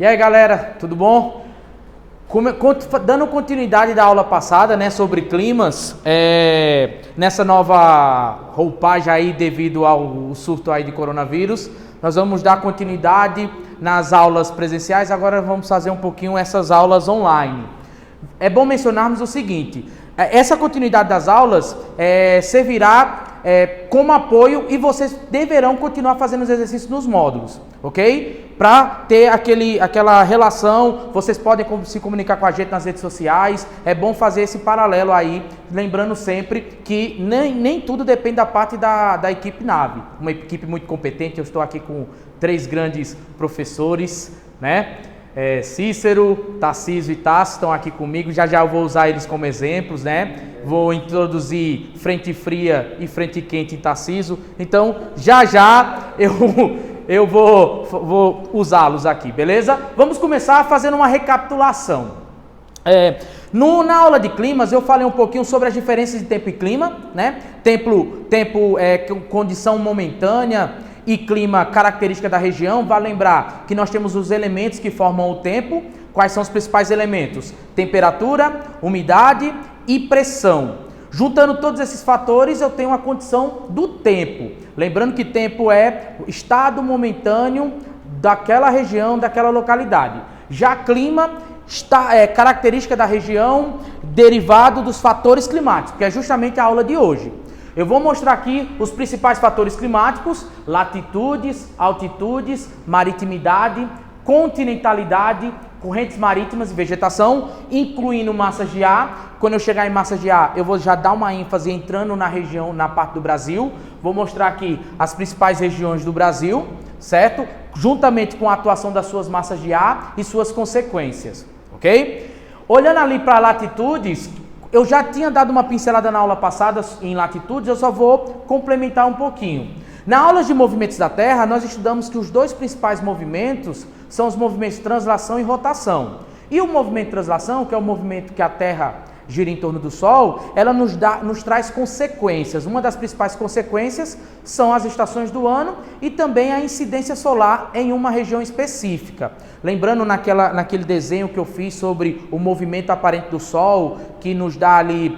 E aí galera, tudo bom? Dando continuidade da aula passada, né, sobre climas, nessa nova roupagem aí devido ao surto aí de coronavírus, nós vamos dar continuidade nas aulas presenciais, agora vamos fazer um pouquinho essas aulas online. É bom mencionarmos o seguinte, essa continuidade das aulas servirá como apoio e vocês deverão continuar fazendo os exercícios nos módulos, ok? Para ter aquela relação, vocês podem se comunicar com a gente nas redes sociais, é bom fazer esse paralelo aí, lembrando sempre que nem tudo depende da parte da equipe NAVE, uma equipe muito competente. Eu estou aqui com 3 grandes professores, né? Cícero, Tarcísio e Tassi estão aqui comigo, já eu vou usar eles como exemplos, né? Vou introduzir frente fria e frente quente em Tarcísio, então já eu vou usá-los aqui, beleza? Vamos começar fazendo uma recapitulação. Na aula de climas eu falei um pouquinho sobre as diferenças de tempo e clima, né? Tempo condição momentânea e clima característica da região. Vale lembrar que nós temos os elementos que formam o tempo. Quais são os principais elementos? Temperatura, umidade e pressão. Juntando todos esses fatores, eu tenho uma condição do tempo. Lembrando que tempo é o estado momentâneo daquela região, daquela localidade. Já clima é característica da região derivado dos fatores climáticos, que é justamente a aula de hoje. Eu vou mostrar aqui os principais fatores climáticos: latitudes, altitudes, maritimidade, continentalidade, correntes marítimas e vegetação, incluindo massas de ar. Quando eu chegar em massas de ar, eu vou já dar uma ênfase entrando na região, na parte do Brasil. Vou mostrar aqui as principais regiões do Brasil, certo? Juntamente com a atuação das suas massas de ar e suas consequências, ok? Olhando ali para latitudes, eu já tinha dado uma pincelada na aula passada em latitudes, eu só vou complementar um pouquinho. Na aula de movimentos da Terra, nós estudamos que os 2 principais movimentos são os movimentos de translação e rotação. E o movimento de translação, que é o movimento que a Terra gira em torno do Sol, ela nos traz consequências. Uma das principais consequências são as estações do ano e também a incidência solar em uma região específica. Lembrando naquele desenho que eu fiz sobre o movimento aparente do Sol, que nos dá ali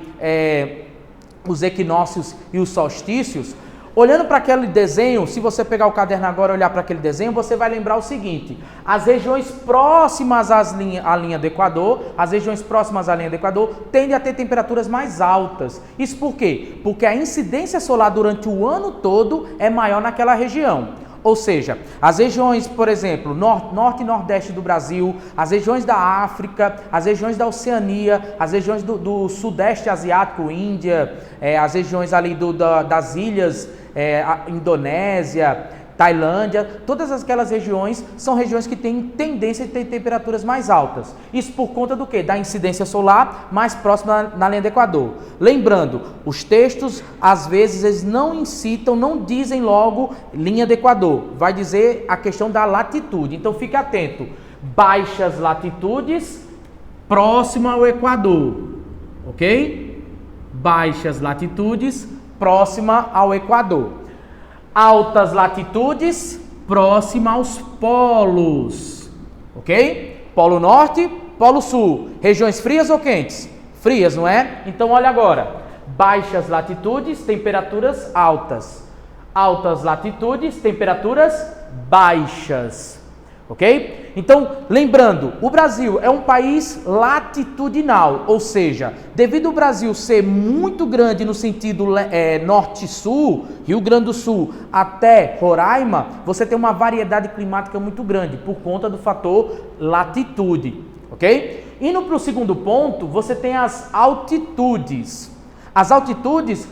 os equinócios e os solstícios. Olhando para aquele desenho, se você pegar o caderno agora e olhar para aquele desenho, você vai lembrar o seguinte: as regiões próximas à linha do Equador, tendem a ter temperaturas mais altas. Isso por quê? Porque a incidência solar durante o ano todo é maior naquela região. Ou seja, as regiões, por exemplo, norte e nordeste do Brasil, as regiões da África, as regiões da Oceania, as regiões do sudeste asiático, Índia, as regiões ali das ilhas, Indonésia, Tailândia, todas aquelas regiões são regiões que têm tendência de ter temperaturas mais altas. Isso por conta do quê? Da incidência solar mais próxima na linha do Equador. Lembrando, os textos, às vezes, eles não incitam, não dizem logo linha do Equador. Vai dizer a questão da latitude. Então, fique atento. Baixas latitudes, próximo ao Equador. Ok? Baixas latitudes, próxima ao Equador. Altas latitudes, próxima aos polos, ok? Polo Norte, Polo Sul. Regiões frias ou quentes? Frias, não é? Então, olha agora. Baixas latitudes, temperaturas altas. Altas latitudes, temperaturas baixas, ok? Então, lembrando, o Brasil é um país latitudinal, ou seja, devido ao Brasil ser muito grande no sentido norte-sul, Rio Grande do Sul até Roraima, você tem uma variedade climática muito grande por conta do fator latitude, ok? Indo para o segundo ponto, você tem as altitudes. As altitudes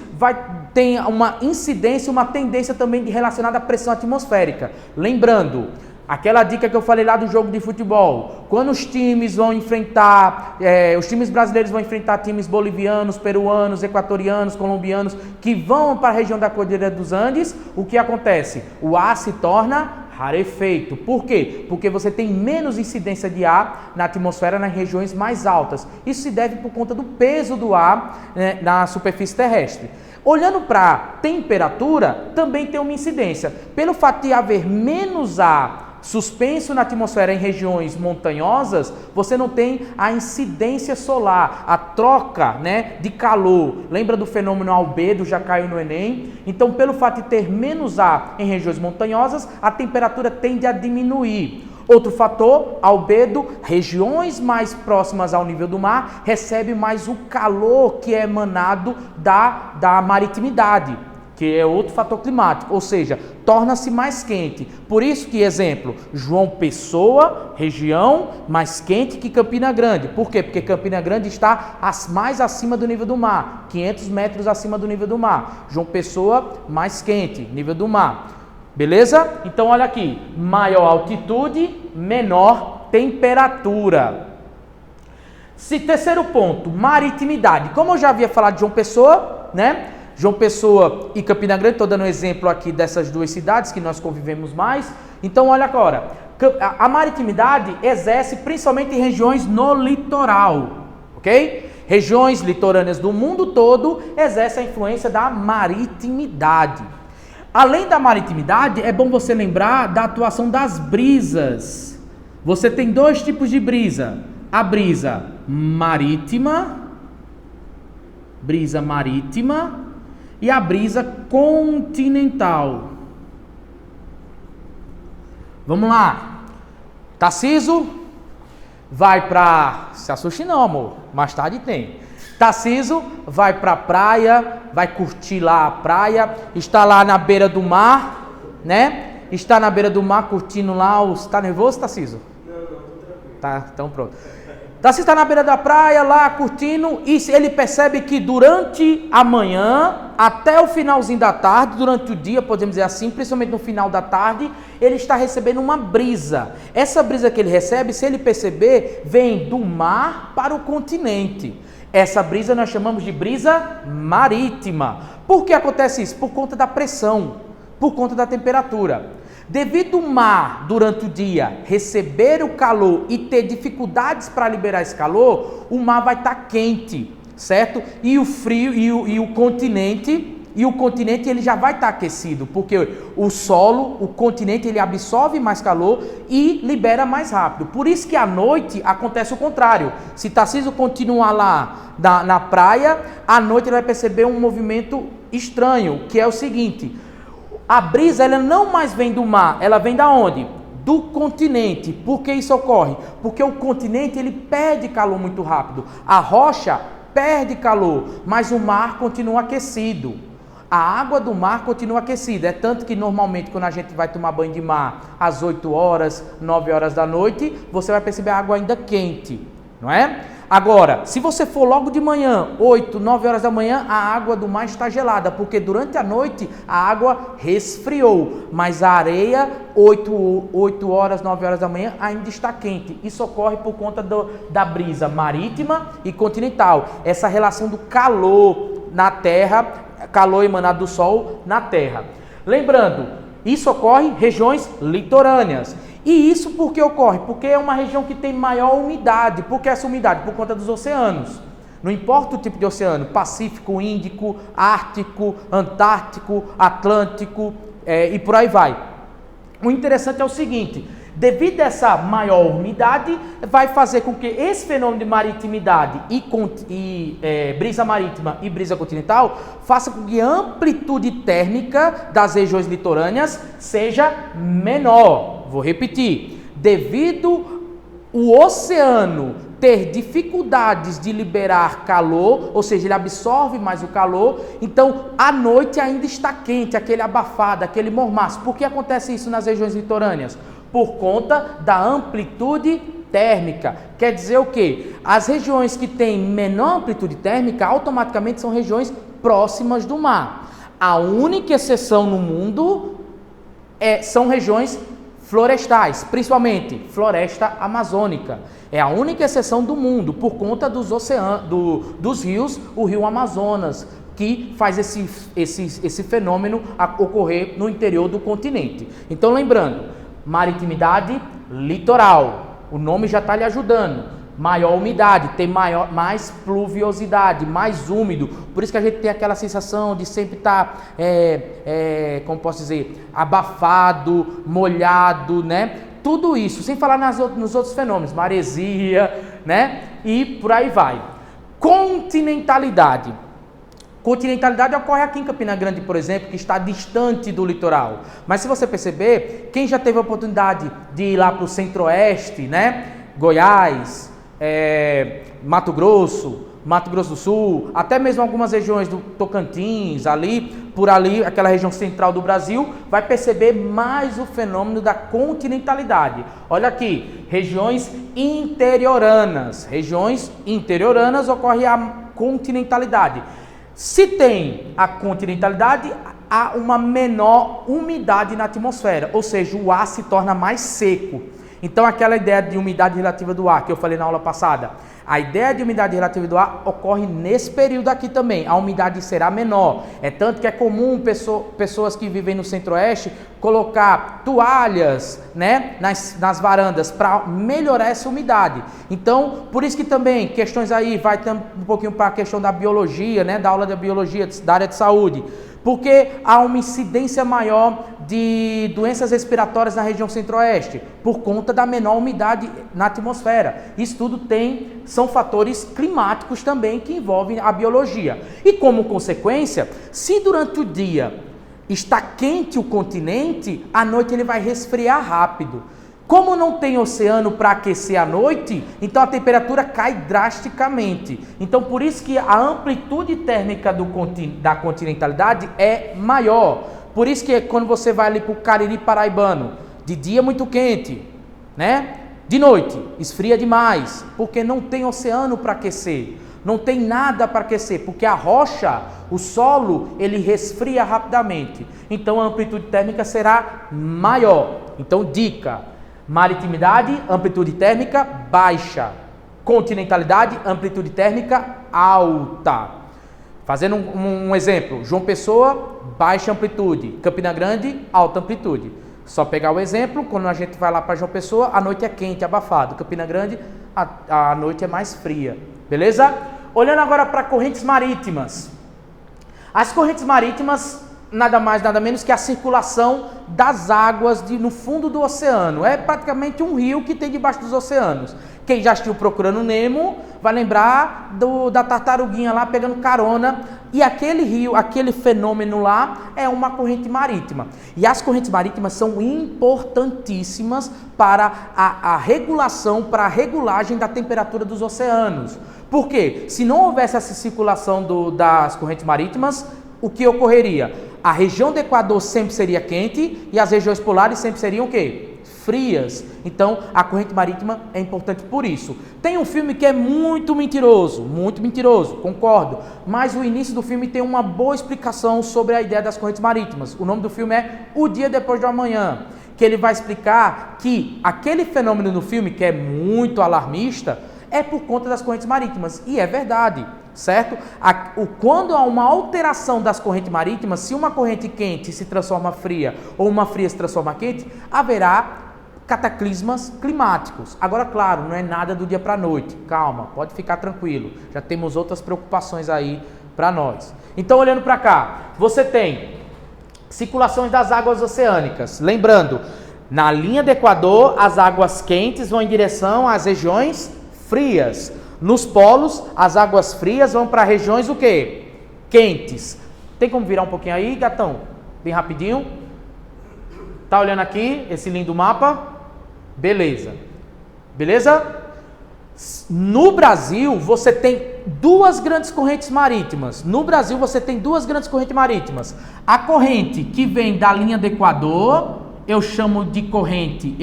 tem uma incidência, uma tendência também relacionada à pressão atmosférica. Lembrando, aquela dica que eu falei lá do jogo de futebol, quando os times vão enfrentar, os times brasileiros vão enfrentar times bolivianos, peruanos, equatorianos, colombianos, que vão para a região da Cordilheira dos Andes, o que acontece? O ar se torna rarefeito. Por quê? Porque você tem menos incidência de ar na atmosfera nas regiões mais altas. Isso se deve por conta do peso do ar, né, na superfície terrestre. Olhando para a temperatura, também tem uma incidência. Pelo fato de haver menos ar suspenso na atmosfera em regiões montanhosas, você não tem a incidência solar, a troca, né, de calor. Lembra do fenômeno albedo, já caiu no Enem? Então, pelo fato de ter menos ar em regiões montanhosas, a temperatura tende a diminuir. Outro fator, albedo, regiões mais próximas ao nível do mar recebem mais o calor que é emanado da maritimidade, que é outro fator climático, ou seja, torna-se mais quente. Por isso que, exemplo, João Pessoa, região mais quente que Campina Grande. Por quê? Porque Campina Grande está mais acima do nível do mar, 500 metros acima do nível do mar. João Pessoa, mais quente, nível do mar. Beleza? Então, olha aqui, maior altitude, menor temperatura. Terceiro ponto, maritimidade. Como eu já havia falado de João Pessoa, né? João Pessoa e Campina Grande, estou dando um exemplo aqui dessas duas cidades que nós convivemos mais. Então, olha agora, a maritimidade exerce principalmente em regiões no litoral, ok? Regiões litorâneas do mundo todo exercem a influência da maritimidade. Além da maritimidade, é bom você lembrar da atuação das brisas. Você tem dois tipos de brisa. A brisa marítima e a brisa continental. Vamos lá. Tarciso vai para... Se assuste não, amor. Mais tarde tem. Tarciso vai para a praia, vai curtir lá a praia, está lá na beira do mar, né? Está na beira do mar curtindo lá os... Tá nervoso, Tarciso? Não, tô tranquilo. Tá, então pronto. Tarciso está na beira da praia lá curtindo e ele percebe que durante a manhã, até o finalzinho da tarde, durante o dia, podemos dizer assim, principalmente no final da tarde, ele está recebendo uma brisa. Essa brisa que ele recebe, se ele perceber, vem do mar para o continente. Essa brisa nós chamamos de brisa marítima. Por que acontece isso? Por conta da pressão, por conta da temperatura. Devido ao mar, durante o dia, receber o calor e ter dificuldades para liberar esse calor, o mar vai estar quente, certo? E o frio e o continente ele já vai estar aquecido, porque o solo, o continente, ele absorve mais calor e libera mais rápido. Por isso que à noite acontece o contrário. Se Tarciso continuar lá na praia, à noite ele vai perceber um movimento estranho, que é o seguinte: a brisa ela não mais vem do mar, ela vem da onde? Do continente. Por que isso ocorre? Porque o continente ele perde calor muito rápido. A rocha perde calor, mas o mar continua aquecido. A água do mar continua aquecida. É tanto que normalmente quando a gente vai tomar banho de mar às 8 horas, 9 horas da noite, você vai perceber a água ainda quente, não é? Agora, se você for logo de manhã, 8, 9 horas da manhã, a água do mar está gelada, porque durante a noite a água resfriou, mas a areia, 8 horas, 9 horas da manhã, ainda está quente. Isso ocorre por conta da brisa marítima e continental, essa relação do calor na terra, calor emanado do sol na terra. Lembrando, isso ocorre em regiões litorâneas. E isso por que ocorre? Porque é uma região que tem maior umidade. Por que essa umidade? Por conta dos oceanos. Não importa o tipo de oceano, Pacífico, Índico, Ártico, Antártico, Atlântico e por aí vai. O interessante é o seguinte: devido a essa maior umidade, vai fazer com que esse fenômeno de maritimidade e brisa marítima e brisa continental faça com que a amplitude térmica das regiões litorâneas seja menor. Vou repetir, devido o oceano ter dificuldades de liberar calor, ou seja, ele absorve mais o calor, então à noite ainda está quente, aquele abafado, aquele mormaço. Por que acontece isso nas regiões litorâneas? Por conta da amplitude térmica. Quer dizer o quê? As regiões que têm menor amplitude térmica automaticamente são regiões próximas do mar. A única exceção no mundo são regiões florestais, principalmente floresta amazônica. É a única exceção do mundo por conta dos oceanos, dos rios, o rio Amazonas, que faz esse fenômeno ocorrer no interior do continente. Então, lembrando, maritimidade, litoral, o nome já está lhe ajudando. Maior umidade, tem mais pluviosidade, mais úmido. Por isso que a gente tem aquela sensação de sempre estar, como posso dizer, abafado, molhado, né? Tudo isso, sem falar nos outros fenômenos, maresia, né? E por aí vai. Continentalidade. Continentalidade ocorre aqui em Campina Grande, por exemplo, que está distante do litoral. Mas se você perceber, quem já teve a oportunidade de ir lá para o centro-oeste, né? Goiás, Mato Grosso do Sul, até mesmo algumas regiões do Tocantins, por ali, aquela região central do Brasil, vai perceber mais o fenômeno da continentalidade. Olha aqui, regiões interioranas. Regiões interioranas ocorre a continentalidade. Se tem a continentalidade, há uma menor umidade na atmosfera, ou seja, o ar se torna mais seco. Então, aquela ideia de umidade relativa do ar que eu falei na aula passada, a ideia de umidade relativa do ar ocorre nesse período aqui também. A umidade será menor. É tanto que é comum pessoas que vivem no centro-oeste colocar toalhas, né, nas varandas para melhorar essa umidade. Então, por isso que também questões aí, vai um pouquinho para a questão da biologia, né, da aula da biologia, da área de saúde. Porque há uma incidência maior de doenças respiratórias na região centro-oeste, por conta da menor umidade na atmosfera. Isso tudo são fatores climáticos também que envolvem a biologia. E como consequência, se durante o dia está quente o continente, à noite ele vai resfriar rápido. Como não tem oceano para aquecer à noite, então a temperatura cai drasticamente. Então por isso que a amplitude térmica da continentalidade é maior. Por isso que quando você vai ali para o Cariri paraibano, de dia muito quente, né? De noite esfria demais, porque não tem oceano para aquecer. Não tem nada para aquecer, porque a rocha, o solo, ele resfria rapidamente. Então a amplitude térmica será maior. Então dica: maritimidade, amplitude térmica baixa. Continentalidade, amplitude térmica alta. Fazendo um exemplo, João Pessoa, baixa amplitude. Campina Grande, alta amplitude. Só pegar o exemplo, quando a gente vai lá para João Pessoa, a noite é quente, abafado. Campina Grande, a noite é mais fria. Beleza? Olhando agora para correntes marítimas. As correntes marítimas, nada mais, nada menos que a circulação das águas no fundo do oceano. É praticamente um rio que tem debaixo dos oceanos. Quem já assistiu Procurando Nemo vai lembrar da tartaruguinha lá pegando carona. E aquele rio, aquele fenômeno lá é uma corrente marítima. E as correntes marítimas são importantíssimas para a regulação, para a regulagem da temperatura dos oceanos. Por quê? Se não houvesse essa circulação das correntes marítimas, o que ocorreria? A região do Equador sempre seria quente e as regiões polares sempre seriam o quê? Frias. Então, a corrente marítima é importante por isso. Tem um filme que é muito mentiroso, concordo, mas o início do filme tem uma boa explicação sobre a ideia das correntes marítimas. O nome do filme é O Dia Depois do Amanhã, que ele vai explicar que aquele fenômeno no filme, que é muito alarmista, é por conta das correntes marítimas. E é verdade, certo? Quando há uma alteração das correntes marítimas, se uma corrente quente se transforma fria ou uma fria se transforma quente, haverá cataclismas climáticos. Agora, claro, não é nada do dia para a noite. Calma, pode ficar tranquilo. Já temos outras preocupações aí para nós. Então, olhando para cá, você tem circulações das águas oceânicas. Lembrando, na linha do Equador, as águas quentes vão em direção às regiões frias. Nos polos, as águas frias vão para regiões o quê? Quentes. Tem como virar um pouquinho aí, gatão? Bem rapidinho. Tá olhando aqui esse lindo mapa? Beleza. Beleza? No Brasil, você tem duas grandes correntes marítimas. A corrente que vem da linha do Equador, eu chamo de corrente,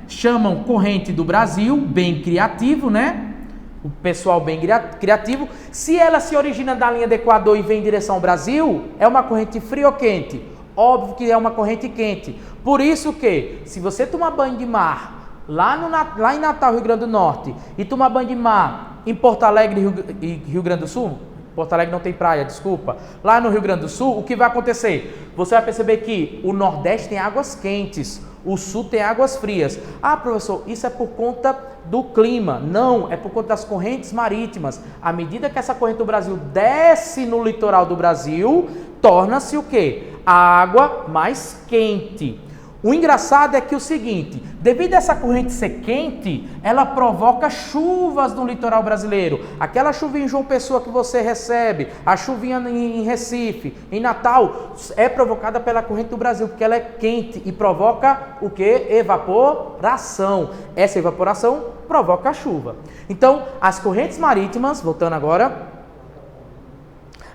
chamam corrente do Brasil, bem criativo, né? O pessoal bem criativo. Se ela se origina da linha do Equador e vem em direção ao Brasil, é uma corrente fria ou quente? Óbvio que é uma corrente quente. Por isso que, se você tomar banho de mar lá em Natal, Rio Grande do Norte, e tomar banho de mar em Porto Alegre, Rio Grande do Sul, Porto Alegre não tem praia, desculpa. Lá no Rio Grande do Sul, o que vai acontecer? Você vai perceber que o Nordeste tem águas quentes, o Sul tem águas frias. Ah, professor, isso é por conta do clima. Não, é por conta das correntes marítimas. À medida que essa corrente do Brasil desce no litoral do Brasil, torna-se o quê? A água mais quente. O engraçado é que o seguinte, devido a essa corrente ser quente, ela provoca chuvas no litoral brasileiro. Aquela chuvinha em João Pessoa que você recebe, a chuvinha em Recife, em Natal, é provocada pela corrente do Brasil, porque ela é quente e provoca o quê? Evaporação. Essa evaporação provoca a chuva. Então, as correntes marítimas, voltando agora,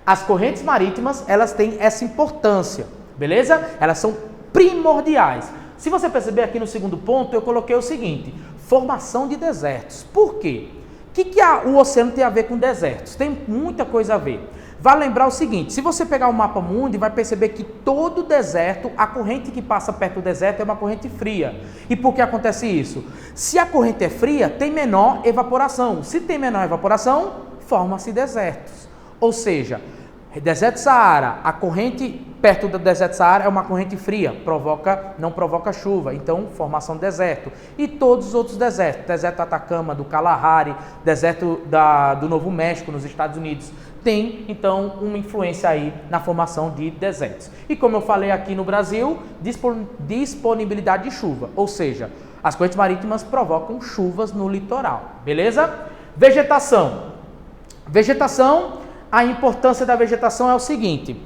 as correntes marítimas, elas têm essa importância, beleza? Elas são primordiais. Se você perceber aqui no segundo ponto, eu coloquei o seguinte: formação de desertos. Por quê? O que o oceano tem a ver com desertos? Tem muita coisa a ver. Vale lembrar o seguinte: se você pegar o mapa mundi, vai perceber que todo deserto, a corrente que passa perto do deserto é uma corrente fria. E por que acontece isso? Se a corrente é fria, tem menor evaporação. Se tem menor evaporação, formam-se desertos. Ou seja, deserto Saara, a corrente perto do deserto Saara é uma corrente fria, não provoca chuva, então formação de deserto. E todos os outros desertos, deserto Atacama, do Kalahari, deserto do Novo México, nos Estados Unidos, tem então uma influência aí na formação de desertos. E como eu falei aqui no Brasil, disponibilidade de chuva, ou seja, as correntes marítimas provocam chuvas no litoral, beleza? Vegetação. A importância da vegetação é o seguinte: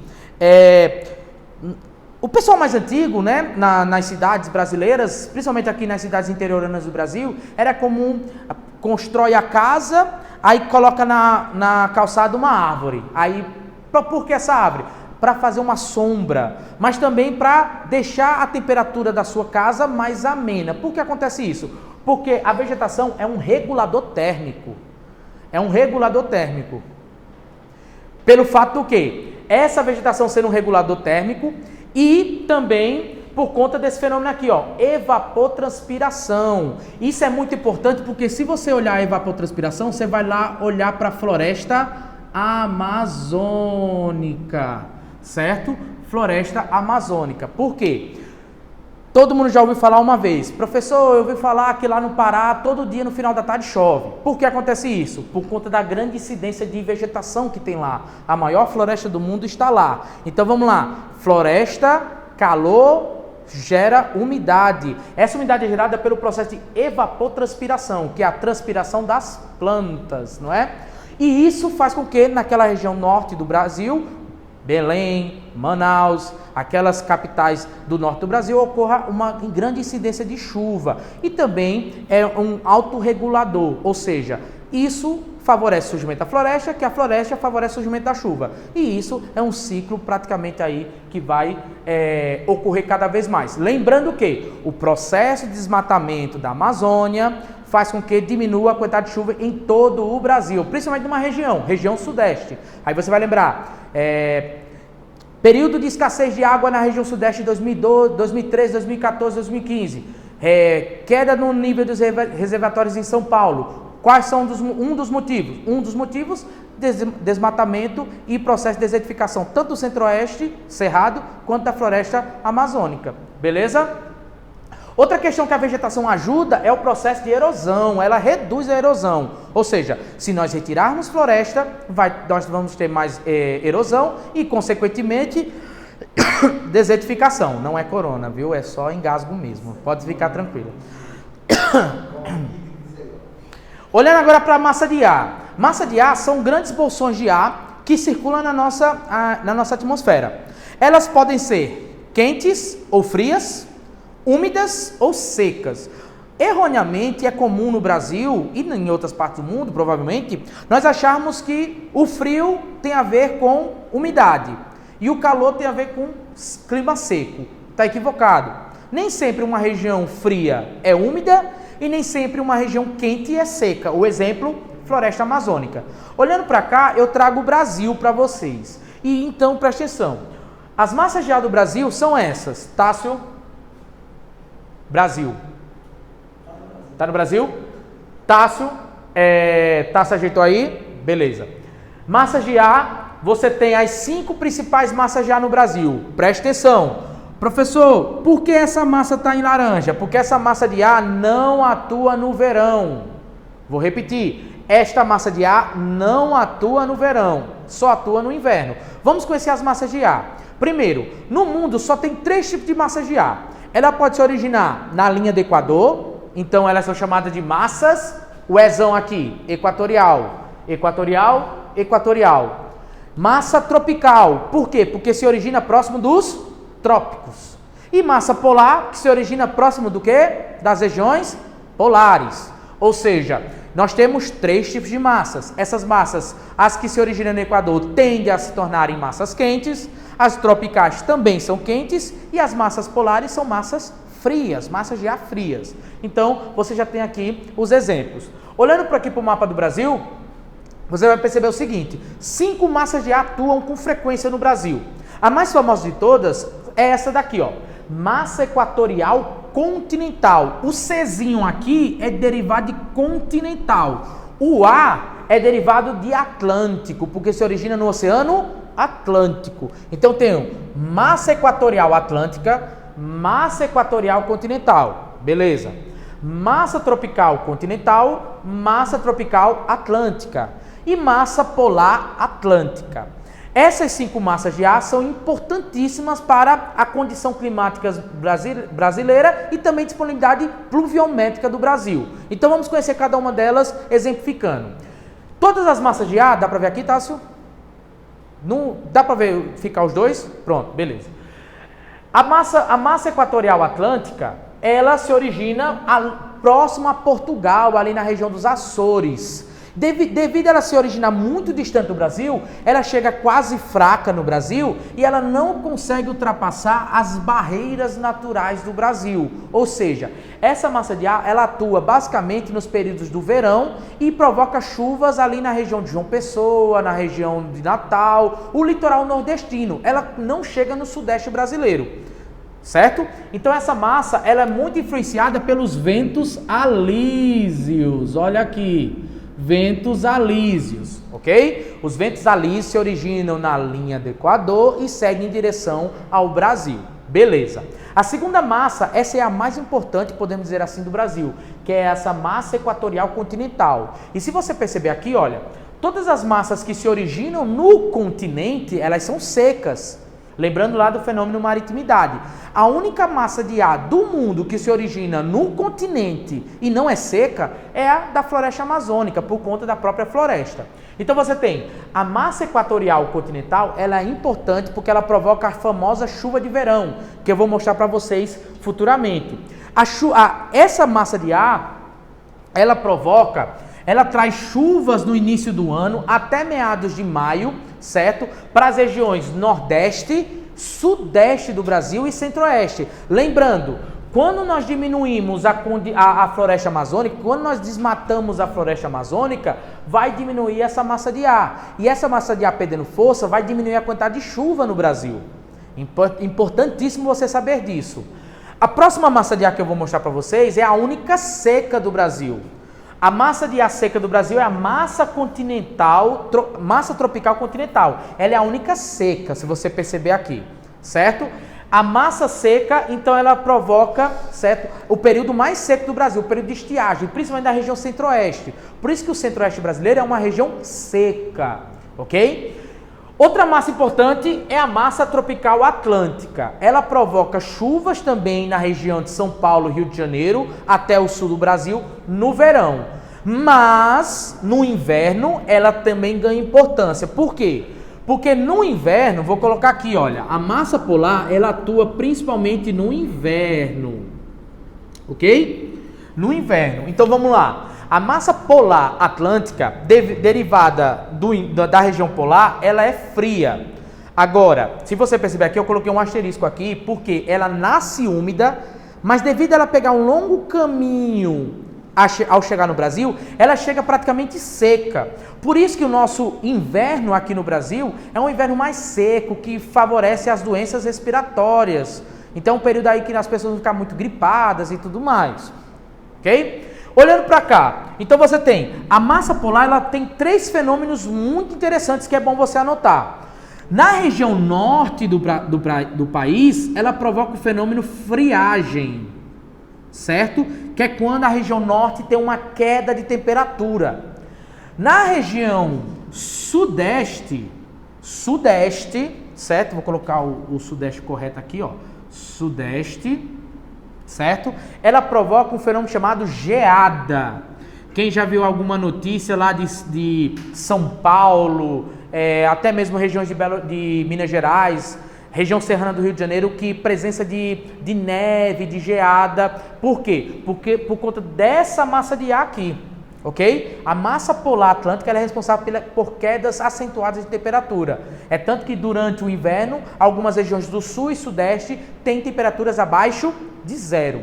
o pessoal mais antigo, né, nas cidades brasileiras, principalmente aqui nas cidades interioranas do Brasil, era comum constrói a casa, aí coloca na calçada uma árvore. Aí, por que essa árvore? Para fazer uma sombra, mas também para deixar a temperatura da sua casa mais amena. Por que acontece isso? Porque a vegetação é um regulador térmico. Pelo fato do quê? Essa vegetação sendo um regulador térmico e também por conta desse fenômeno aqui, ó, evapotranspiração. Isso é muito importante porque se você olhar a evapotranspiração, você vai lá olhar para a floresta amazônica, certo? Floresta amazônica. Por quê? Todo mundo já ouviu falar uma vez: professor, eu ouvi falar que lá no Pará, todo dia no final da tarde chove. Por que acontece isso? Por conta da grande incidência de vegetação que tem lá. A maior floresta do mundo está lá. Então vamos lá: floresta, calor, gera umidade. Essa umidade é gerada pelo processo de evapotranspiração, que é a transpiração das plantas, não é? E isso faz com que naquela região norte do Brasil, Belém, Manaus, aquelas capitais do norte do Brasil, ocorra uma grande incidência de chuva. E também é um autorregulador, ou seja, isso favorece o surgimento da floresta, que a floresta favorece o surgimento da chuva. E isso é um ciclo praticamente aí que vai ocorrer cada vez mais. Lembrando que o processo de desmatamento da Amazônia faz com que diminua a quantidade de chuva em todo o Brasil, principalmente numa região sudeste. Aí você vai lembrar, período de escassez de água na região sudeste de 2012, 2013, 2014, 2015. Queda no nível dos reservatórios em São Paulo. Quais são um dos motivos? Um dos motivos, desmatamento e processo de desertificação, tanto do centro-oeste, cerrado, quanto da floresta amazônica. Beleza? Outra questão que a vegetação ajuda é o processo de erosão, ela reduz a erosão. Ou seja, se nós retirarmos floresta, nós vamos ter mais erosão e, consequentemente, desertificação. Não é corona, viu? É só engasgo mesmo. Pode ficar tranquilo. Olhando agora para a massa de ar. Massa de ar são grandes bolsões de ar que circulam na nossa atmosfera. Elas podem ser quentes ou frias, úmidas ou secas. Erroneamente, é comum no Brasil e em outras partes do mundo, provavelmente, nós acharmos que o frio tem a ver com umidade e o calor tem a ver com clima seco. Está equivocado. Nem sempre uma região fria é úmida e nem sempre uma região quente é seca. O exemplo, floresta amazônica. Olhando para cá, eu trago o Brasil para vocês. E então, preste atenção. As massas de ar do Brasil são essas. Tássio, Brasil. Tá no Brasil? Tássio, Tássio ajeitou aí? Beleza. Massas de ar, você tem as 5 principais massas de ar no Brasil. Preste atenção. Professor, por que essa massa está em laranja? Porque essa massa de ar não atua no verão. Vou repetir. Esta massa de ar não atua no verão, só atua no inverno. Vamos conhecer as massas de ar. Primeiro, no mundo só tem 3 tipos de massas de ar. Ela pode se originar na linha do Equador, então elas são chamadas de massas, o Ezão aqui, equatorial, equatorial, equatorial. Massa tropical, por quê? Porque se origina próximo dos trópicos. E massa polar, que se origina próximo do quê? Das regiões polares. Ou seja, nós temos 3 tipos de massas. Essas massas, as que se originam no Equador, tendem a se tornarem massas quentes, as tropicais também são quentes, e as massas polares são massas frias, massas de ar frias. Então, você já tem aqui os exemplos. Olhando para aqui para o mapa do Brasil, você vai perceber o seguinte: 5 massas de ar atuam com frequência no Brasil. A mais famosa de todas é essa daqui, ó. Massa equatorial continental. O Czinho aqui é derivado de continental. O A é derivado de atlântico, porque se origina no Oceano Atlântico. Então tem massa equatorial atlântica, massa equatorial continental. Beleza. Massa tropical continental, massa tropical atlântica e massa polar atlântica. Essas 5 massas de ar são importantíssimas para a condição climática brasileira e também disponibilidade pluviométrica do Brasil. Então vamos conhecer cada uma delas exemplificando. Todas as massas de ar, dá para ver aqui, Tássio? Não, dá para ver ficar os dois? Pronto, beleza. A massa equatorial atlântica, ela se origina próximo a Portugal, ali na região dos Açores. Devido a ela se originar muito distante do Brasil, ela chega quase fraca no Brasil e ela não consegue ultrapassar as barreiras naturais do Brasil. Ou seja, essa massa de ar, ela atua basicamente nos períodos do verão e provoca chuvas ali na região de João Pessoa, na região de Natal, o litoral nordestino. Ela não chega no sudeste brasileiro. Certo? Então essa massa, ela é muito influenciada pelos ventos alísios. Olha aqui. Ventos alísios, ok? Os ventos alísios se originam na linha do Equador e seguem em direção ao Brasil. Beleza. A segunda massa, essa é a mais importante, podemos dizer assim, do Brasil, que é essa massa equatorial continental. E se você perceber aqui, olha, todas as massas que se originam no continente, elas são secas. Lembrando lá do fenômeno maritimidade. A única massa de ar do mundo que se origina no continente e não é seca é a da floresta amazônica, por conta da própria floresta. Então você tem a massa equatorial continental, ela é importante porque ela provoca a famosa chuva de verão, que eu vou mostrar para vocês futuramente. Essa massa de ar, ela traz chuvas no início do ano até meados de maio, certo? Para as regiões Nordeste, Sudeste do Brasil e Centro-Oeste. Lembrando, quando nós diminuímos a floresta amazônica, quando nós desmatamos a floresta amazônica, vai diminuir essa massa de ar. E essa massa de ar perdendo força vai diminuir a quantidade de chuva no Brasil. Importantíssimo você saber disso. A próxima massa de ar que eu vou mostrar para vocês é a única seca do Brasil. A massa de ar seca do Brasil é a massa continental, massa tropical continental. Ela é a única seca, se você perceber aqui, certo? A massa seca, então, ela provoca, certo, o período mais seco do Brasil, o período de estiagem, principalmente da região centro-oeste. Por isso que o centro-oeste brasileiro é uma região seca, ok? Outra massa importante é a massa tropical atlântica. Ela provoca chuvas também na região de São Paulo, Rio de Janeiro, até o sul do Brasil, no verão. Mas, no inverno, ela também ganha importância. Por quê? Porque no inverno, vou colocar aqui, olha, a massa polar, ela atua principalmente no inverno. Ok? No inverno. Então, vamos lá. A massa polar atlântica, derivada da região polar, ela é fria. Agora, se você perceber aqui, eu coloquei um asterisco aqui, porque ela nasce úmida, mas devido a ela pegar um longo caminho ao chegar no Brasil, ela chega praticamente seca. Por isso que o nosso inverno aqui no Brasil é um inverno mais seco, que favorece as doenças respiratórias. Então é um período aí que as pessoas vão ficar muito gripadas e tudo mais. Ok? Olhando para cá, então você tem a massa polar, ela tem 3 fenômenos muito interessantes que é bom você anotar. Na região norte do país, ela provoca o fenômeno friagem, certo? Que é quando a região norte tem uma queda de temperatura. Na região sudeste, certo? Vou colocar o sudeste correto aqui, ó. Sudeste, certo? Ela provoca um fenômeno chamado geada. Quem já viu alguma notícia lá de São Paulo, até mesmo regiões de Minas Gerais, região serrana do Rio de Janeiro, que presença de neve, de geada. Por quê? Porque por conta dessa massa de ar aqui, ok? A massa polar atlântica ela é responsável por quedas acentuadas de temperatura. É tanto que durante o inverno, algumas regiões do sul e sudeste têm temperaturas abaixo de zero,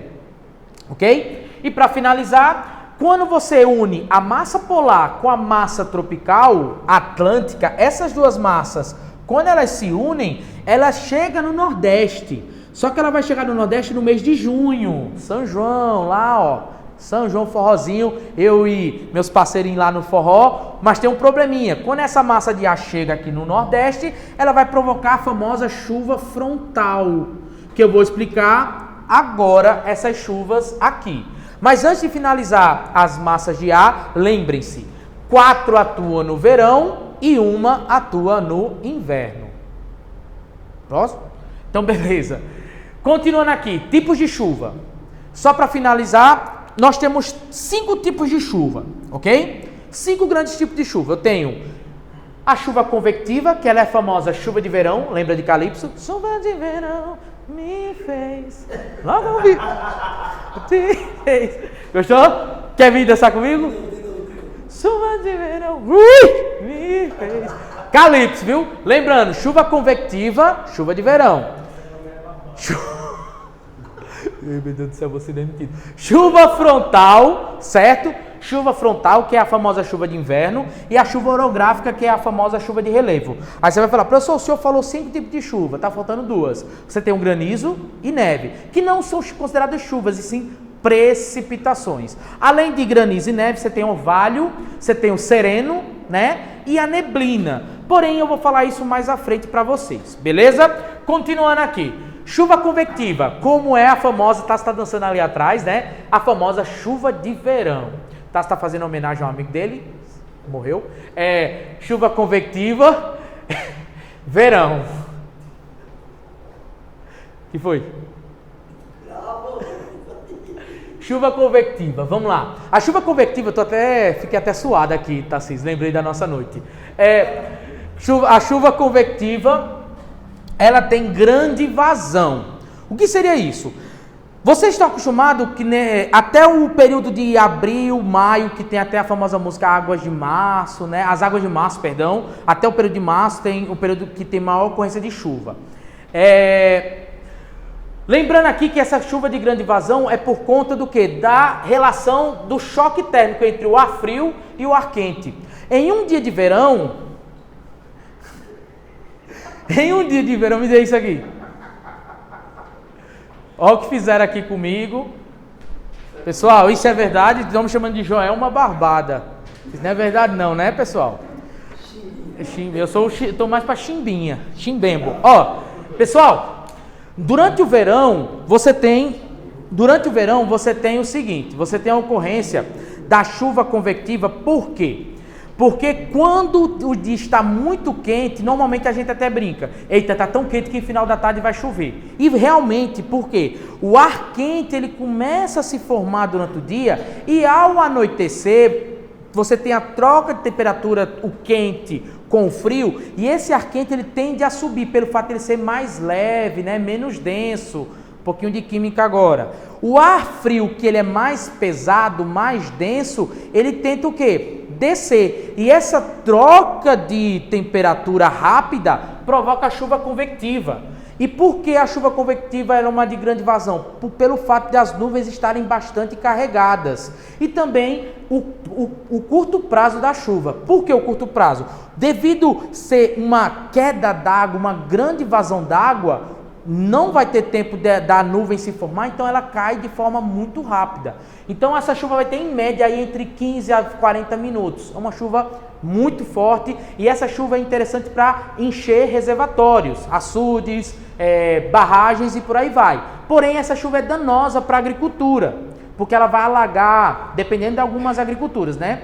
ok? E para finalizar, quando você une a massa polar com a massa tropical atlântica, essas duas massas, quando elas se unem, ela chega no Nordeste. Só que ela vai chegar no Nordeste no mês de junho. São João, lá ó. São João, forrozinho. Eu e meus parceirinhos lá no forró. Mas tem um probleminha. Quando essa massa de ar chega aqui no Nordeste, ela vai provocar a famosa chuva frontal. Que eu vou explicar agora essas chuvas aqui. Mas antes de finalizar as massas de ar, lembrem-se. 4 atuam no verão e uma atua no inverno. Próximo? Então, beleza. Continuando aqui, tipos de chuva. Só para finalizar, nós temos 5 tipos de chuva, ok? 5 grandes tipos de chuva. Eu tenho a chuva convectiva, que ela é a famosa chuva de verão. Lembra de Calypso? Chuva de verão me fez. Logo vi. Te fez. Gostou? Quer vir dançar comigo? Chuva de verão, me fez. Calypso, viu? Lembrando, chuva convectiva, chuva de verão. Meu Deus do céu, você não é mentido. Chuva frontal, certo? Chuva frontal, que é a famosa chuva de inverno, e a chuva orográfica, que é a famosa chuva de relevo. Aí você vai falar, professor, o senhor falou 5 tipos de chuva, tá faltando 2. Você tem um granizo e neve, que não são consideradas chuvas, e sim precipitações. Além de granizo e neve, você tem o orvalho, você tem o sereno, né? E a neblina. Porém, eu vou falar isso mais à frente para vocês, beleza? Continuando aqui. Chuva convectiva, como é a famosa, Tassi está dançando ali atrás, né? A famosa chuva de verão. Tassi está fazendo homenagem a um amigo dele, morreu. Chuva convectiva, verão. O que foi? Chuva convectiva, vamos lá. A chuva convectiva, fiquei até suado aqui, Tassis, lembrei da nossa noite. A chuva convectiva, ela tem grande vazão. O que seria isso? Vocês estão acostumados que até o período de abril, maio, que tem até a famosa música Águas de Março, né? As águas de março, perdão, até o período de março tem o período que tem maior ocorrência de chuva. Lembrando aqui que essa chuva de grande vazão é por conta do quê? Da relação do choque térmico entre o ar frio e o ar quente. Em um dia de verão, me dê isso aqui. Olha o que fizeram aqui comigo. Pessoal, isso é verdade? Estão me chamando de Joel uma barbada. Isso não é verdade não, né, pessoal? Eu estou mais para chimbinha, chimbembo. Ó, pessoal... Durante o verão, você tem o seguinte, você tem a ocorrência da chuva convectiva, por quê? Porque quando o dia está muito quente, normalmente a gente até brinca, eita, está tão quente que no final da tarde vai chover. E realmente, por quê? O ar quente, ele começa a se formar durante o dia e ao anoitecer, você tem a troca de temperatura, o quente com o frio, e esse ar quente ele tende a subir pelo fato de ele ser mais leve, né, menos denso. Um pouquinho de química agora. O ar frio, que ele é mais pesado, mais denso, ele tenta o quê? Descer. E essa troca de temperatura rápida provoca a chuva convectiva. E por que a chuva convectiva é uma de grande vazão? Pelo fato de as nuvens estarem bastante carregadas. E também o curto prazo da chuva. Por que o curto prazo? Devido ser uma queda d'água, uma grande vazão d'água, não vai ter tempo da nuvem se formar, então ela cai de forma muito rápida. Então essa chuva vai ter em média aí entre 15 a 40 minutos. É uma chuva muito forte e essa chuva é interessante para encher reservatórios, açudes, barragens e por aí vai. Porém essa chuva é danosa para a agricultura, porque ela vai alagar, dependendo de algumas agriculturas, né?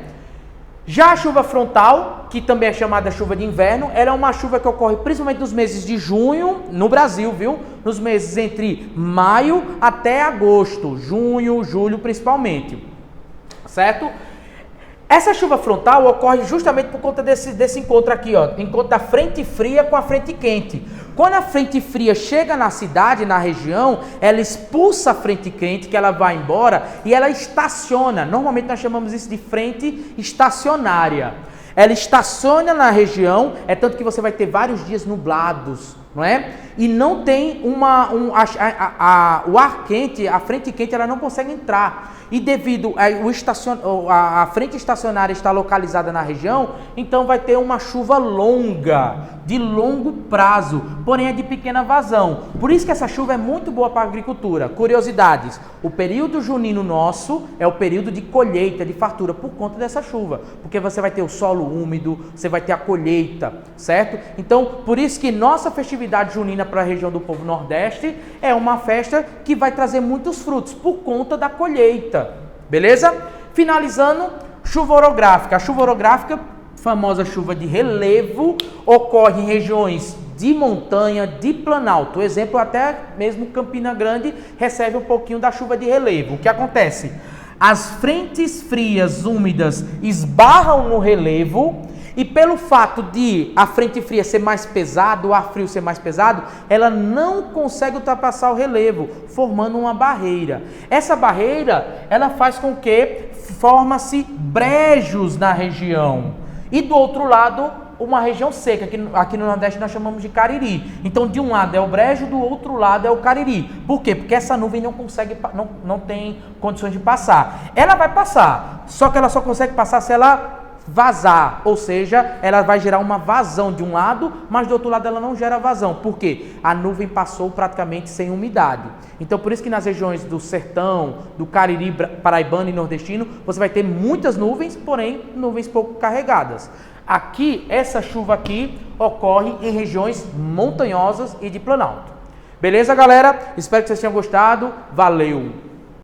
Já a chuva frontal, que também é chamada chuva de inverno, ela é uma chuva que ocorre principalmente nos meses de junho, no Brasil, viu? Nos meses entre maio até agosto, junho, julho principalmente, certo? Essa chuva frontal ocorre justamente por conta desse encontro aqui, ó, encontro da frente fria com a frente quente. Quando a frente fria chega na cidade, na região, ela expulsa a frente quente, que ela vai embora, e ela estaciona. Normalmente nós chamamos isso de frente estacionária. Ela estaciona na região, é tanto que você vai ter vários dias nublados, não é? E não tem o ar quente, a frente quente, ela não consegue entrar. E devido a frente estacionária estar localizada na região, então vai ter uma chuva longa, de longo prazo, porém é de pequena vazão. Por isso que essa chuva é muito boa para a agricultura. Curiosidades, o período junino nosso é o período de colheita, de fartura, por conta dessa chuva. Porque você vai ter o solo úmido, você vai ter a colheita, certo? Então, por isso que nossa festividade junina para a região do povo nordeste é uma festa que vai trazer muitos frutos, por conta da colheita. Beleza? Finalizando, chuva orográfica. A chuva orográfica, famosa chuva de relevo, ocorre em regiões de montanha, de planalto. Exemplo, até mesmo Campina Grande recebe um pouquinho da chuva de relevo. O que acontece? As frentes frias úmidas esbarram no relevo e pelo fato de a frente fria ser mais pesada, o ar frio ser mais pesado, ela não consegue ultrapassar o relevo, formando uma barreira. Essa barreira, ela faz com que forma-se brejos na região. E do outro lado, uma região seca, que aqui no Nordeste nós chamamos de Cariri. Então, de um lado é o brejo, do outro lado é o Cariri. Por quê? Porque essa nuvem não tem condições de passar. Ela vai passar, só que ela só consegue passar se ela vazar, ou seja, ela vai gerar uma vazão de um lado, mas do outro lado ela não gera vazão. Por quê? A nuvem passou praticamente sem umidade. Então, por isso que nas regiões do sertão, do Cariri, paraibano e nordestino, você vai ter muitas nuvens, porém nuvens pouco carregadas. Aqui, essa chuva aqui ocorre em regiões montanhosas e de planalto. Beleza, galera? Espero que vocês tenham gostado. Valeu!